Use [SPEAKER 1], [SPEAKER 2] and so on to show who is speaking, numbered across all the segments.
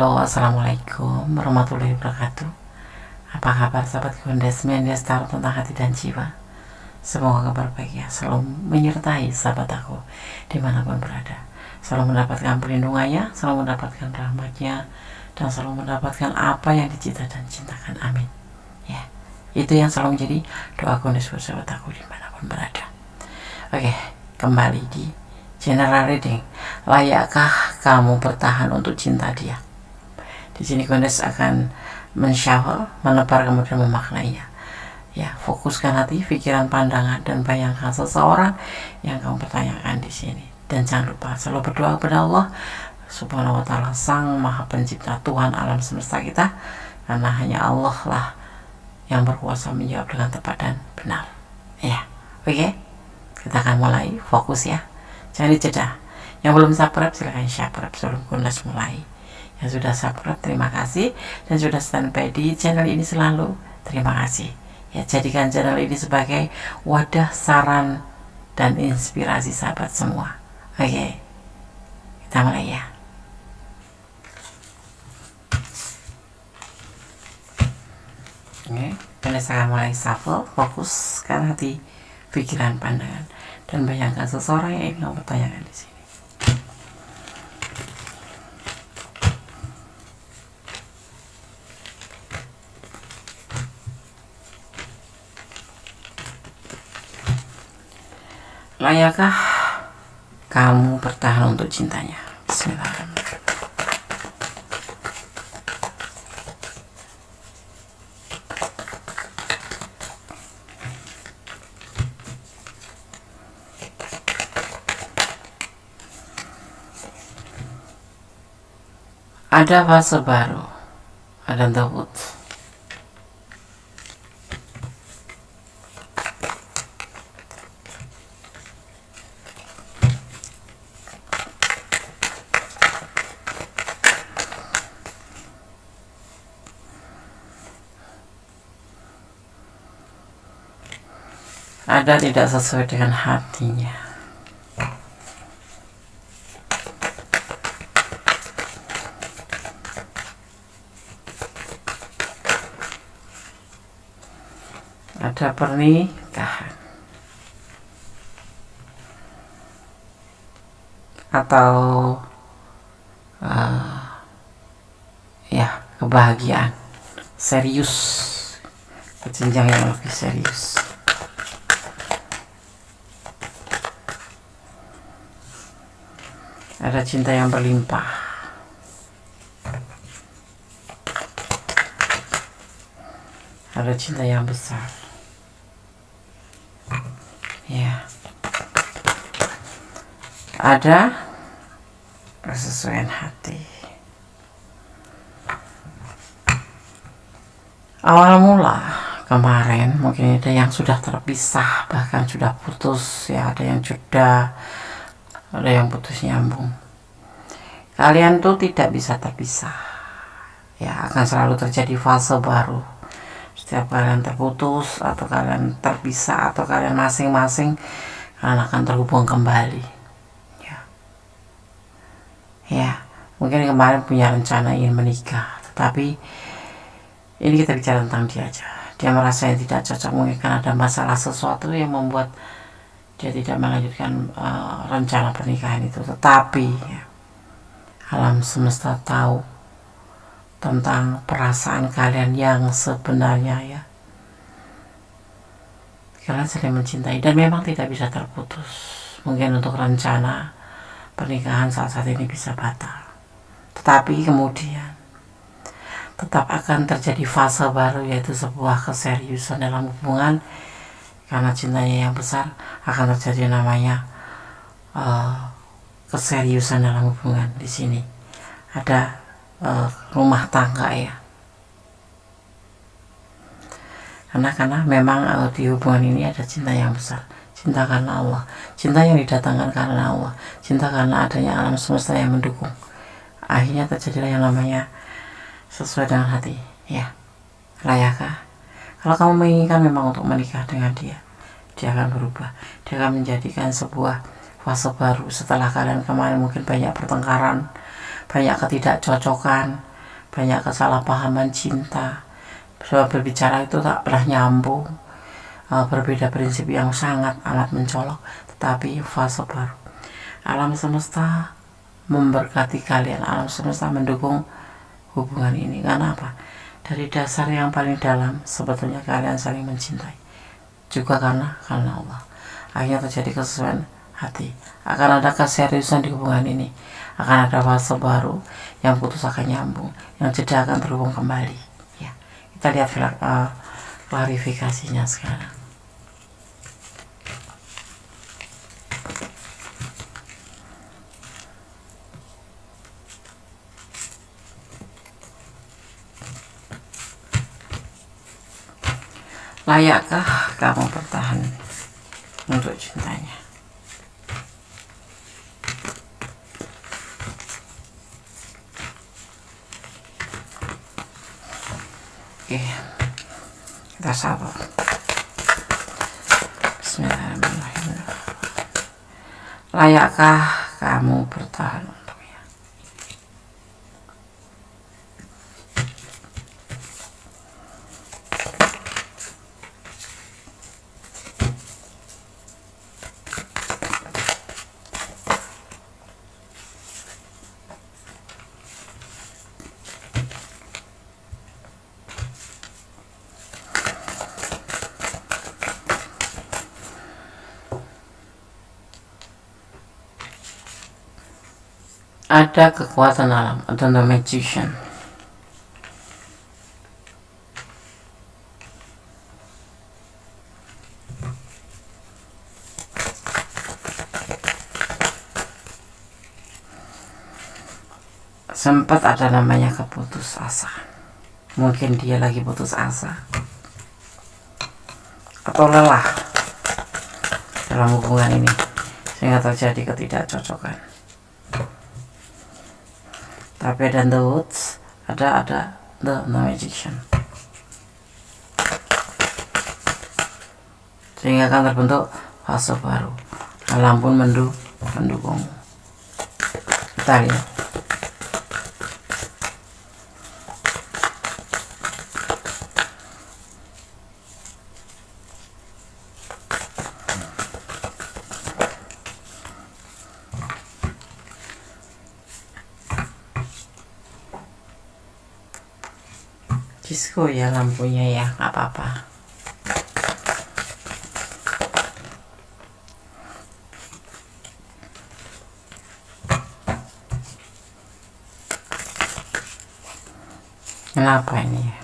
[SPEAKER 1] Halo, assalamualaikum warahmatullahi wabarakatuh. Apa kabar sahabat Gondes Media Star tentang hati dan jiwa? Semoga kabar baik ya selalu menyertai sahabat aku dimanapun berada. Selalu mendapatkan perlindungannya, selalu mendapatkan rahmatnya, dan selalu mendapatkan apa yang dicita dan cintakan. Amin. Ya, itu yang selalu menjadi doa Gondes buat sahabat aku dimanapun berada. Oke, kembali di general reading. Layakkah kamu bertahan untuk cinta dia? Di sini Gondes akan mensyawal, menebar kemudian memaknainya. Ya, fokuskan hati, pikiran, pandangan, dan bayangkan seseorang yang kamu pertanyakan di sini. Dan jangan lupa selalu berdoa kepada Allah Subhanahu wa Ta'ala, Sang Maha Pencipta, Tuhan alam semesta kita, karena hanya Allah lah yang berkuasa menjawab dengan tepat dan benar. Ya, oke, kita akan mulai. Fokus ya, jangan dijeda. Yang belum subscribe silahkan subscribe sebelum Gondes mulai. Yang sudah subscribe terima kasih, dan sudah standby di channel ini selalu terima kasih ya. Jadikan channel ini sebagai wadah saran dan inspirasi sahabat semua. Oke, kita mulai ya. Oke, Gondes akan mulai shuffle. Fokuskan hati, pikiran, pandangan, dan bayangkan seseorang yang ingin kamu pertanyakan di sini. Layakkah kamu bertahan untuk cintanya? Bismillahirrahmanirrahim. Ada fase baru, ada debut. Ada tidak sesuai dengan hatinya. Ada pernikahan atau ya kebahagiaan serius, ke jenjang yang lebih serius. Ada cinta yang berlimpah. Ada cinta yang besar. Ya. Ada kesesuaian hati. Awal mula kemarin mungkin ada yang sudah terpisah, bahkan sudah putus ya, ada yang jeda, ada yang putus nyambung. Kalian tuh tidak bisa terpisah ya, akan selalu terjadi fase baru setiap kalian terputus atau kalian terpisah atau kalian masing-masing, kalian akan terhubung kembali ya. Mungkin kemarin punya rencana ingin menikah, tetapi ini kita bicara tentang dia aja. Dia merasa yang tidak cocok, mungkin kan ada masalah sesuatu yang membuat dia tidak melanjutkan rencana pernikahan itu. Tetapi ya, alam semesta tahu tentang perasaan kalian yang sebenarnya ya. Kalian saling mencintai dan memang tidak bisa terputus. Mungkin untuk rencana pernikahan saat ini bisa batal, tetapi kemudian tetap akan terjadi fase baru, yaitu sebuah keseriusan dalam hubungan. Karena cintanya yang besar, akan terjadi namanya keseriusan dalam hubungan. Di sini ada rumah tangga ya. Karena memang di hubungan ini ada cinta yang besar, cinta karena Allah, cinta yang didatangkan karena Allah, cinta karena adanya alam semesta yang mendukung. Akhirnya terjadilah yang namanya sesuai dengan hati ya. Layakkah? Kalau kamu menginginkan memang untuk menikah dengan dia, dia akan berubah. Dia akan menjadikan sebuah fase baru setelah kalian kemarin mungkin banyak pertengkaran, banyak ketidakcocokan, banyak kesalahpahaman cinta. Sebab berbicara itu tak pernah nyambung, berbeda prinsip yang sangat amat mencolok, tetapi fase baru. Alam semesta memberkati kalian, alam semesta mendukung hubungan ini. Karena apa? Dari dasar yang paling dalam sebetulnya kalian saling mencintai, juga karena Allah. Akhirnya terjadi kesesuaian hati, akan ada keseriusan di hubungan ini, akan ada fase baru, yang putus akan nyambung, yang jeda akan terhubung kembali. Ya, kita lihat klarifikasinya sekarang. Layakkah kamu bertahan untuk cintanya? Oke, kita sabar. Bismillahirrahmanirrahim. Layakkah kamu bertahan untuknya? Ada kekuatan alam atau the magician. Sempat ada namanya keputus asa. Mungkin dia lagi putus asa atau lelah dalam hubungan ini, sehingga terjadi ketidakcocokan. Tapi ada the woods, ada the magician, sehingga akan terbentuk fase baru. Alam pun mendukung. Kita lihat. Disco ya lampunya ya, nggak apa-apa. Kenapa ini ya?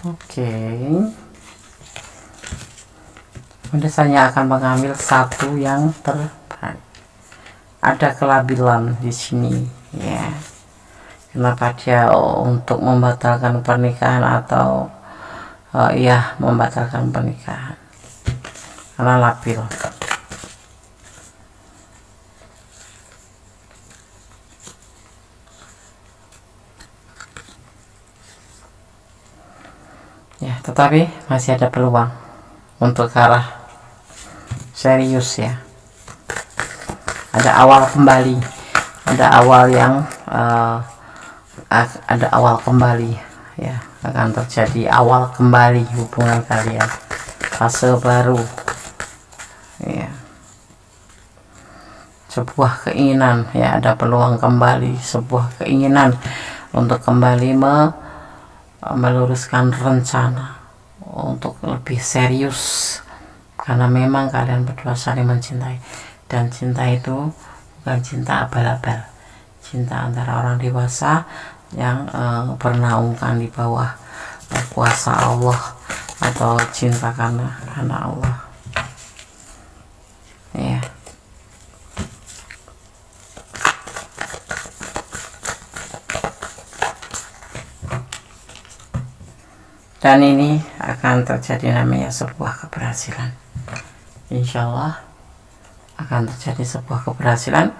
[SPEAKER 1] Oke. Saya akan mengambil satu yang terbaik. Ada kelabilan di sini, ya. Kenapa dia untuk membatalkan pernikahan atau membatalkan pernikahan? Karena labil. Ya, tetapi masih ada peluang untuk ke arah serius ya. Ada awal kembali, ada awal yang ada awal kembali ya, akan terjadi awal kembali hubungan kalian, fase baru ya, sebuah keinginan ya, ada peluang kembali, sebuah keinginan untuk kembali meluruskan rencana untuk lebih serius, karena memang kalian berdua saling mencintai, dan cinta itu bukan cinta abal-abal, cinta antara orang dewasa yang bernaungkan di bawah kuasa Allah, atau cinta karena Allah ya. Dan ini akan terjadi namanya sebuah keberhasilan insya Allah akan terjadi sebuah keberhasilan.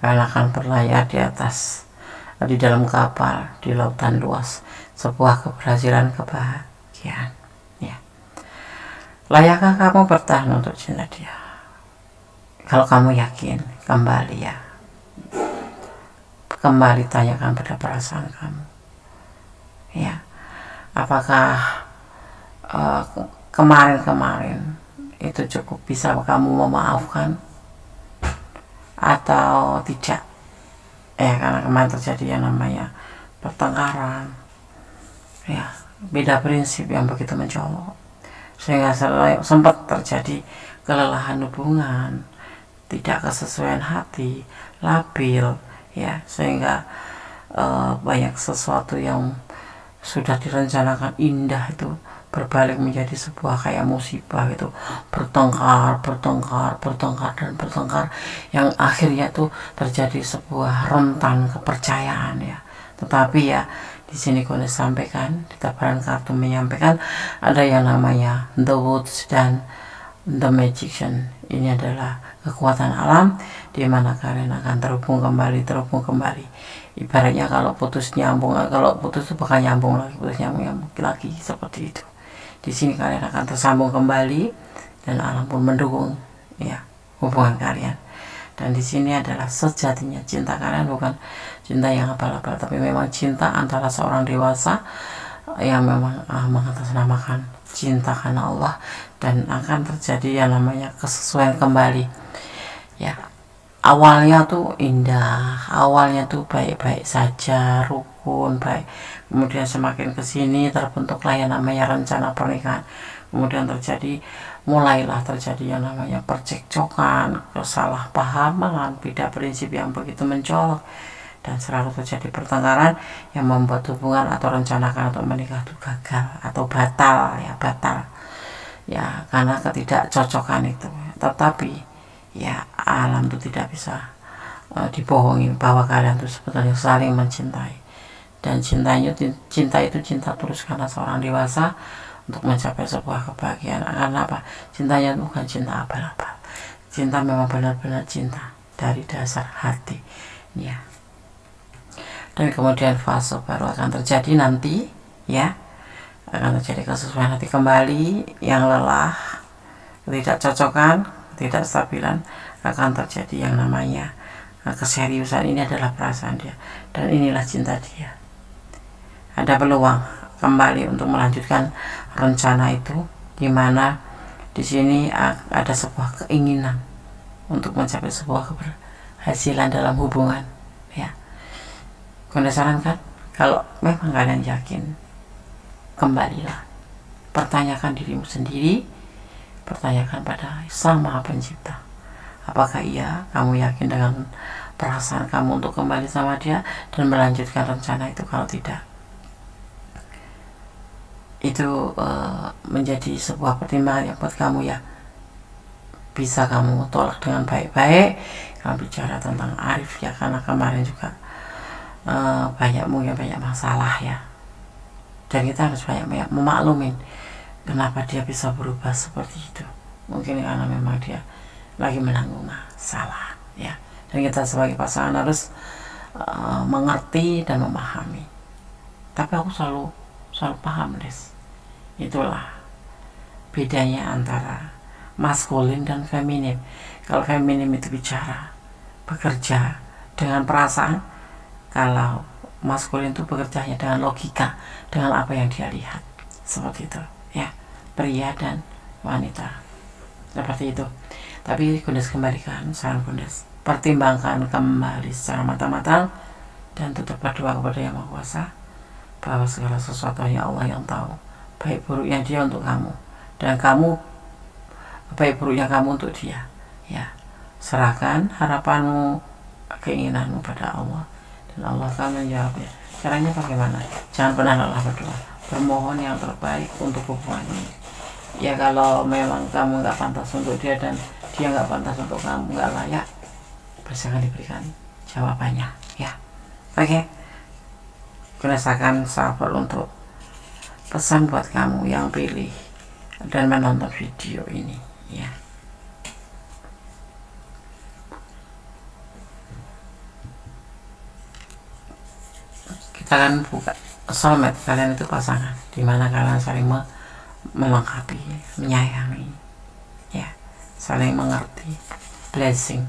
[SPEAKER 1] Kalian akan berlayar di dalam kapal di lautan luas, sebuah keberhasilan, kebahagiaan ya. Layakkah kamu bertahan untuk cinta dia? Kalau kamu yakin, kembali ya, kembali tanyakan pada perasaan kamu ya, apakah kemarin-kemarin itu cukup bisa kamu memaafkan atau tidak ya, karena kemarin terjadi yang namanya pertengkaran ya, beda prinsip yang begitu mencolok, sehingga sempat terjadi kelelahan hubungan, tidak kesesuaian hati, labil ya, sehingga banyak sesuatu yang sudah direncanakan indah itu berbalik menjadi sebuah kayak musibah gitu, bertengkar dan bertengkar, yang akhirnya tuh terjadi sebuah rentan kepercayaan ya. Tetapi ya di sini Kone sampaikan, di tabaran kartu menyampaikan ada yang namanya The Woods dan The Magician. Ini adalah kekuatan alam di mana kalian akan terhubung kembali. Ibaratnya kalau putus nyambung, kalau putus itu bukan nyambung lagi, putus nyambung lagi seperti itu. Di sini kalian akan tersambung kembali dan alam pun mendukung ya hubungan kalian. Dan di sini adalah sejatinya cinta kalian bukan cinta yang abal-abal, tapi memang cinta antara seorang dewasa yang memang mengatasnamakan cinta karena Allah, dan akan terjadi yang namanya kesesuaian kembali ya. Awalnya tuh indah, awalnya tuh baik-baik saja, rukun, baik. Kemudian semakin kesini terbentuklah yang namanya rencana pernikahan. Kemudian mulailah terjadi yang namanya percekcokan, kesalahpahaman, beda prinsip yang begitu mencolok, dan selalu terjadi pertengkaran yang membuat hubungan atau rencanakan untuk menikah itu gagal atau batal ya, karena ketidakcocokan itu. Tetapi ya alam itu tidak bisa dibohongin bahwa kalian itu sebetulnya saling mencintai, dan cinta itu cinta tulus karena seorang dewasa untuk mencapai sebuah kebahagiaan. Karena apa? Cintanya bukan cinta abal-abal, cinta memang benar-benar cinta dari dasar hati ya. Dan kemudian fase baru akan terjadi nanti ya, akan terjadi kesesuaian hati kembali, yang lelah, ketidakcocokan, ketidakstabilan, akan terjadi yang namanya keseriusan. Ini adalah perasaan dia, dan inilah cinta dia. Ada peluang kembali untuk melanjutkan rencana itu, di mana di sini ada sebuah keinginan untuk mencapai sebuah keberhasilan dalam hubungan ya. Kone sarankan, kalau memang kalian yakin, kembalilah, pertanyakan dirimu sendiri, pertanyakan pada Sang Maha Pencipta, apakah iya kamu yakin dengan perasaan kamu untuk kembali sama dia dan melanjutkan rencana itu. Kalau tidak, itu menjadi sebuah pertimbangan yang buat kamu ya, bisa kamu tolak dengan baik-baik. Kamu bicara tentang Arif ya, karena kemarin juga banyak masalah ya, dan kita harus banyak memaklumin kenapa dia bisa berubah seperti itu. Mungkin karena memang dia lagi menanggung masalah ya, dan kita sebagai pasangan harus mengerti dan memahami. Tapi aku selalu paham, Des, itulah bedanya antara maskulin dan feminim. Kalau feminim itu bicara, bekerja dengan perasaan, kalau maskulin itu bekerjanya dengan logika, dengan apa yang dia lihat, seperti itu ya, pria dan wanita seperti itu. Tapi Kundes kembalikan saran Kundes, pertimbangkan kembali secara matang-matang, dan tetap berdoa kepada Yang Maha Kuasa bahwa segala sesuatu hanya Allah yang tahu baik buruknya dia untuk kamu, dan kamu baik buruknya kamu untuk dia ya. Serahkan harapanmu, keinginanmu pada Allah, dan Allah akan menjawabnya. Caranya bagaimana? Jangan pernah lelah berdoa, bermohon yang terbaik untuk hubungan ini ya. Kalau memang kamu nggak pantas untuk dia dan dia nggak pantas untuk kamu, nggak layak, akan diberikan jawabannya ya. Oke, rasakan sabar untuk pesan buat kamu yang pilih dan menonton video ini ya. kalian bukan soulmate, kalian itu pasangan dimana kalian saling melengkapi, menyayangi, ya, saling mengerti, blessing,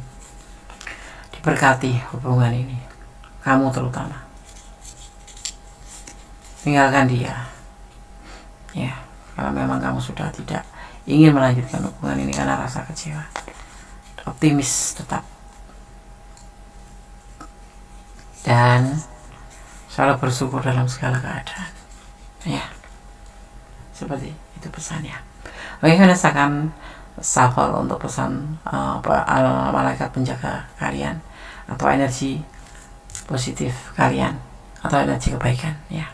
[SPEAKER 1] diberkati hubungan ini. Kamu terutama tinggalkan dia, ya, kalau memang kamu sudah tidak ingin melanjutkan hubungan ini karena rasa kecewa. Optimis tetap, dan selalu bersyukur dalam segala keadaan, ya, seperti itu pesannya. Oke, saya akan shuffle untuk pesan malaikat penjaga kalian atau energi positif kalian atau energi kebaikan, ya.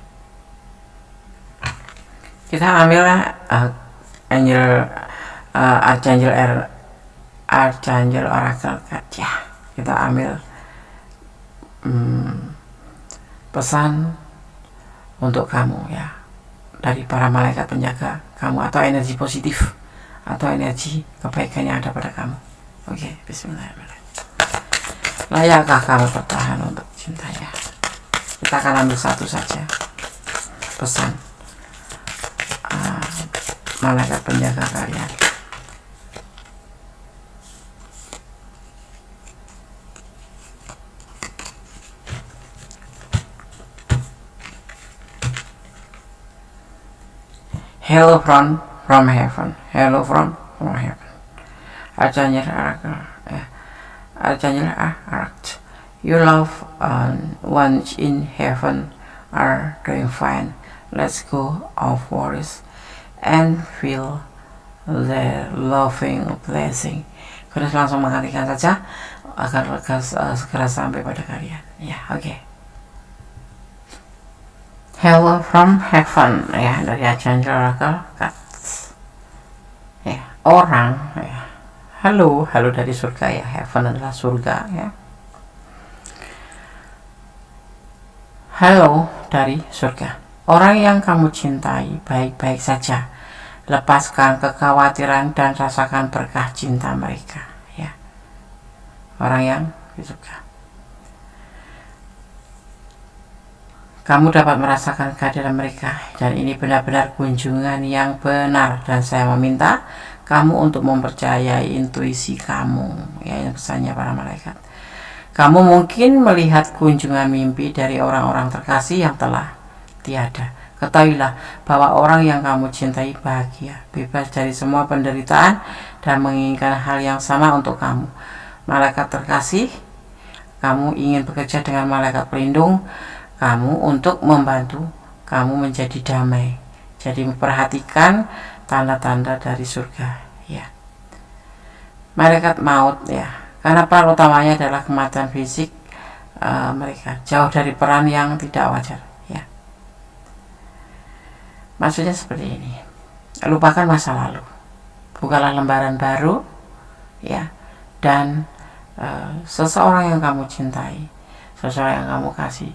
[SPEAKER 1] Kita ambil Archangel Oracle card, ya. Kita ambil pesan untuk kamu, ya, dari para malaikat penjaga kamu atau energi positif atau energi kebaikan yang ada pada kamu. Oke, bismillahirrahmanirrahim. Layakkah kamu bertahan untuk cintanya? Kita akan ambil satu saja pesan malaikat penjaga kalian. Hello from heaven. Hello from heaven. Archangel Oracle. Archangel Oracle. Your loved ones in heaven are doing fine. Let's go off worries and feel the loving blessing. Kalian langsung mengartikan saja agar segera sampai pada kalian, ya. Oke. Hello from heaven, ya, dari Archangel Oracle cards, ya. Orang, ya, halo dari surga, ya. Heaven adalah surga, ya. Halo dari surga. Orang yang kamu cintai baik-baik saja. Lepaskan kekhawatiran dan rasakan berkah cinta mereka, ya. Orang yang di surga. Kamu dapat merasakan kehadiran mereka, dan ini benar-benar kunjungan yang benar, dan saya meminta kamu untuk mempercayai intuisi kamu, ya. Ini pesannya para malaikat. Kamu mungkin melihat kunjungan mimpi dari orang-orang terkasih yang telah tiada. Ketahuilah bahwa orang yang kamu cintai bahagia, bebas dari semua penderitaan, dan menginginkan hal yang sama untuk kamu. Malaikat terkasih, kamu ingin bekerja dengan malaikat pelindung kamu untuk membantu kamu menjadi damai. Jadi memperhatikan tanda-tanda dari surga, ya. Malaikat maut, ya, karena peran utamanya adalah kematian fisik mereka, jauh dari peran yang tidak wajar, ya. Maksudnya seperti ini. Lupakan masa lalu, bukalah lembaran baru, ya. Dan seseorang yang kamu cintai, seseorang yang kamu kasih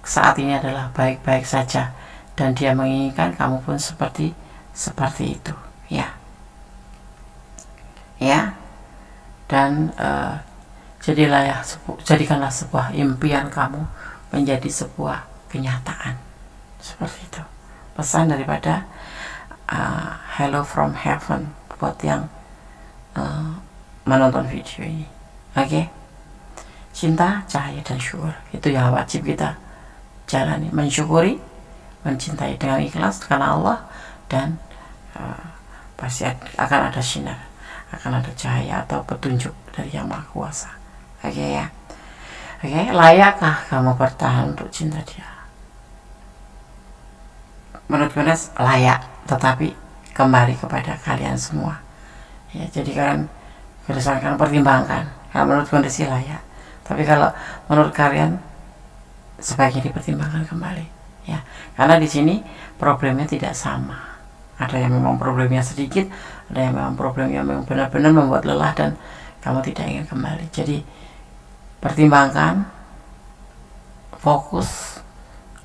[SPEAKER 1] saat ini adalah baik-baik saja, dan dia menginginkan kamu pun seperti itu, ya. Dan jadikanlah sebuah impian kamu menjadi sebuah kenyataan, seperti itu pesan daripada Hello from Heaven buat yang menonton video ini. Oke. Cinta, cahaya, dan syukur, itu yang wajib kita jalani. Mensyukuri, mencintai dengan ikhlas karena Allah, dan pasti akan ada sinar, akan ada cahaya atau petunjuk dari Yang Maha Kuasa. Oke, ya. Oke, layakkah kamu bertahan untuk cinta dia? Menurut gue layak, tetapi kembali kepada kalian semua, ya. Jadi kalian berdasarkan pertimbangkan. Kalau menurut gue sih layak, tapi kalau menurut kalian sebaiknya dipertimbangkan kembali, ya. Karena di sini problemnya tidak sama. Ada yang memang problemnya sedikit, ada yang memang problemnya memang benar-benar membuat lelah dan kamu tidak ingin kembali. Jadi pertimbangkan, fokus,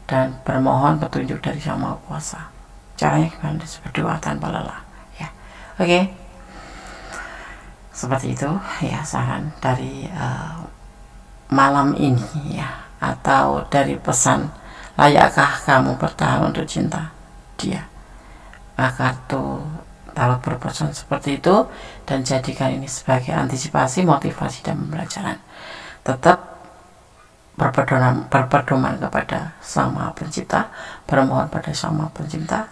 [SPEAKER 1] dan bermohon petunjuk dari Yang Maha Kuasa. Caranya gimana? Berdoa tanpa lelah, ya. Oke. Seperti itu, ya, saran dari malam ini, ya, atau dari pesan Layakkah kamu bertahan untuk cinta dia? Maka tuh Tarot berpesan seperti itu, dan jadikan ini sebagai antisipasi, motivasi, dan pembelajaran. Tetap berpedoman kepada Sang Maha Pencipta, bermohon pada Sang Maha Pencipta,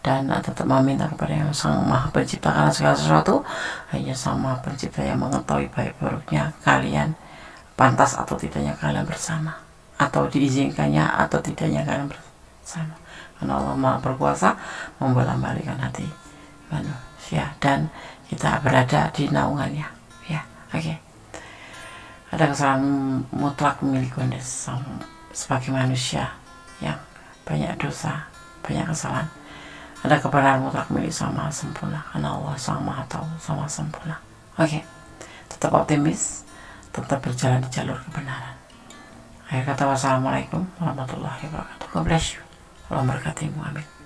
[SPEAKER 1] dan tetap meminta kepada Yang Sang Maha Pencipta, karena segala sesuatu hanya Sang Maha Pencipta yang mengetahui baik buruknya kalian, pantas atau tidaknya kalian bersama, atau diizinkannya atau tidaknya kalian bersama, karena Allah Maha berkuasa membolak-balikan hati manusia, dan kita berada di naungannya. Ya, oke. Ada kesalahan mutlak milik Gondes sebagai manusia yang banyak dosa, banyak kesalahan. Ada kebenaran mutlak milik Sang Maha Sempurna, karena Allah Sang Maha Tahu, Sang Maha Sempurna. Oke. Tetap optimis, tetap berjalan di jalur kebenaran. Akhir kata, wassalamualaikum warahmatullahi wabarakatuh. God bless you. Allah memberkatimu. Amin.